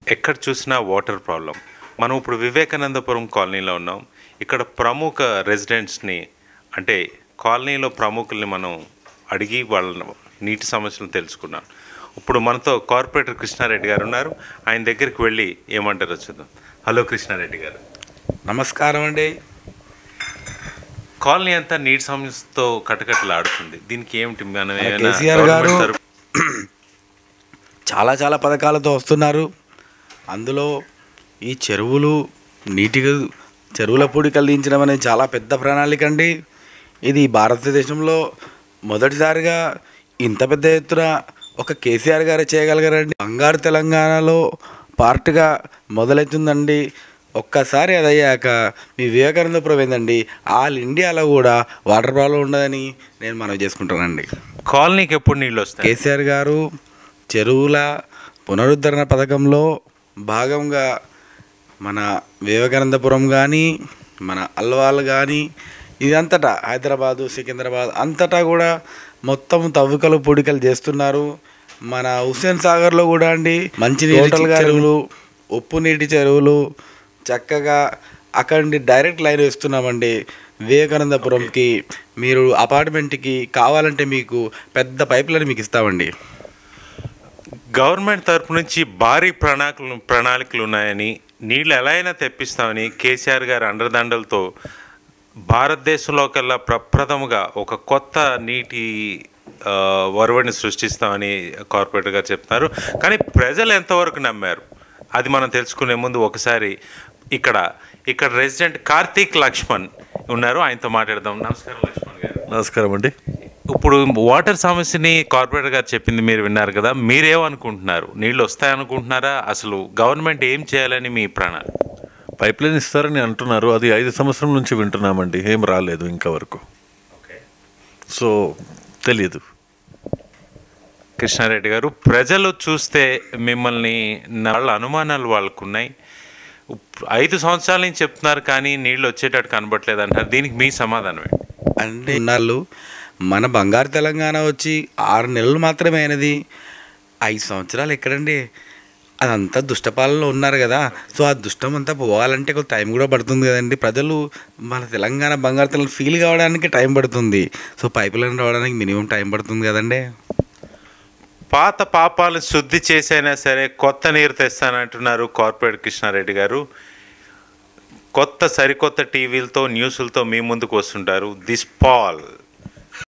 ఎక్కడ చూసినా water problem. మనం ఇప్పుడు వివేకానందపురం కాలనీలో ఉన్నాం. ఇక్కడ ప్రముఖ రెసిడెంట్స్ని అంటే కాలనీలో ప్రముఖుల్ని మనం అడిగి వాళ్ళ నీటి సమస్యలను తెలుసుకున్నాం. ఇప్పుడు మనతో కార్పొరేటర్ కృష్ణారెడ్డి గారు ఉన్నారు. ఆయన దగ్గరికి వెళ్ళి ఏమంటారో చూద్దాం. హలో కృష్ణారెడ్డి గారు. నమస్కారం అండి. కాలనీ అంతా నీటి సమస్యతో కటకటలాడుతుంది. దీనికి ఏమిటి మనం కేసీఆర్ గారు చాలా పథకాలతో వస్తున్నారు. అందులో ఈ చెరువుల పూడికలు దించడం అనేది చాలా పెద్ద ప్రణాళిక అండి. ఇది భారతదేశంలో మొదటిసారిగా ఇంత పెద్ద ఎత్తున ఒక కేసీఆర్ గారే చేయగలిగారండి. బంగారు తెలంగాణలో పార్ట్గా మొదలవుతుందండి. ఒక్కసారి అది అయ్యాక మీ వివేకానందపురం ఏందండి, ఆల్ ఇండియాలో కూడా వాటర్ ప్రాబ్లం ఉండదని నేను మనవి చేసుకుంటానండి. కాలనీకి ఎప్పుడు నీళ్ళు వస్తాయి? కేసీఆర్ గారు చెరువుల పునరుద్ధరణ పథకంలో భాగంగా మన వివేకానందపురం కానీ మన అల్వాల్ కానీ ఇదంతటా హైదరాబాదు సికింద్రాబాద్ అంతటా కూడా మొత్తం తవ్వుకలు పొడికలు చేస్తున్నారు. మన హుస్సేన్ సాగర్లో కూడా అండి మంచినీటి చెరువులు, ఉప్పు నీటి చెరువులు చక్కగా అక్కడి నుండి డైరెక్ట్ లైన్ వేస్తున్నామండి వివేకానందపురంకి. మీరు అపార్ట్మెంట్కి కావాలంటే మీకు పెద్ద పైప్ లైన్ మీకు ఇస్తామండి. గవర్నమెంట్ తరపు నుంచి భారీ ప్రణాళికలు ఉన్నాయని, నీళ్ళు ఎలా అయినా తెప్పిస్తామని కేసీఆర్ గారు అండదండలతో భారతదేశంలో కల్లా ప్రప్రథముగా ఒక కొత్త నీటి ఒరవడిని సృష్టిస్తామని కార్పొరేటర్ గారు చెప్తున్నారు. కానీ ప్రజలు ఎంతవరకు నమ్మారు అది మనం తెలుసుకునే ముందు ఒకసారి ఇక్కడ రెసిడెంట్ కార్తీక్ లక్ష్మణ్ ఉన్నారు, ఆయనతో మాట్లాడదాం. నమస్కారం లక్ష్మణ్ గారు. నమస్కారం అండి. ఇప్పుడు వాటర్ సమస్యని కార్పొరేటర్ గారు చెప్పింది మీరు విన్నారు కదా, మీరేమనుకుంటున్నారు? నీళ్ళు వస్తాయనుకుంటున్నారా? అసలు గవర్నమెంట్ ఏం చేయాలని మీ ప్రణాళిక? పైప్ లైన్ ఇస్తారని అంటున్నారు. అది 5 సంవత్సరం నుంచి వింటున్నామండి, ఏం రాలేదు ఇంకా వరకు. సో తెలియదు. కృష్ణారెడ్డి గారు, ప్రజలు చూస్తే మిమ్మల్ని వాళ్ళ అనుమానాలు వాళ్ళకున్నాయి. 5 సంవత్సరాల నుంచి చెప్తున్నారు కానీ నీళ్ళు వచ్చేటట్టు కనబట్లేదు అంటారు. దీనికి మీ సమాధానం ఏంటి? అంటే ఉన్నాళ్ళు మన బంగారు తెలంగాణ వచ్చి 6 నెలలు మాత్రమే అయినది. 5 సంవత్సరాలు ఎక్కడండి? అదంతా దుష్టపాలనలో ఉన్నారు కదా. సో ఆ దుష్టం అంతా పోవాలంటే కొంత టైం కూడా పడుతుంది కదండి. ప్రజలు మన తెలంగాణ బంగారు తెలంగాణ ఫీల్ కావడానికి టైం పడుతుంది. సో పైప్ లైన్ రావడానికి మినిమం టైం పడుతుంది కదండి. పాత పాపాలను శుద్ధి చేసైనా సరే కొత్త నీరు తెస్తానంటున్నారు కార్పొరేట్ కృష్ణారెడ్డి గారు. సరికొత్త టీవీలతో న్యూస్లతో మీ ముందుకు వస్తుంటారు. This Paul